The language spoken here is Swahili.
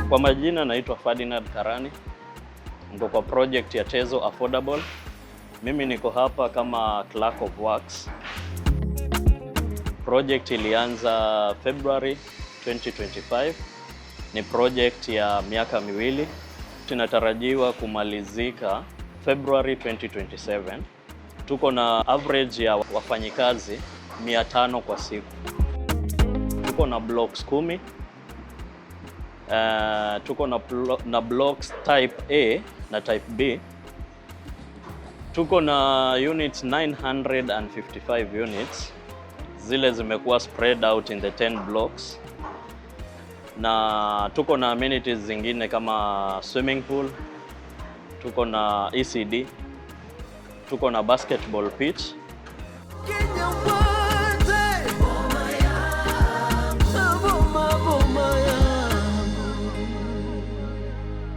Kwa majina naitwa Ferdinand Karani. Niko kwa project ya Tezo Affordable. Mimi niko hapa kama clerk of works. Project ilianza February 2025. Ni project ya miaka miwili. Tunatarajiwa kumalizika February 2027. Tuko na average ya wafanyikazi 500 kwa siku. Tuko na blocks 10. Tuko na blocks type A na type B. Tuko na units 955 units. Zile zimekuwa spread out in the 10 blocks. Na tuko na amenities zingine kama swimming pool. Tuko na ECD. Tuko na basketball pitch.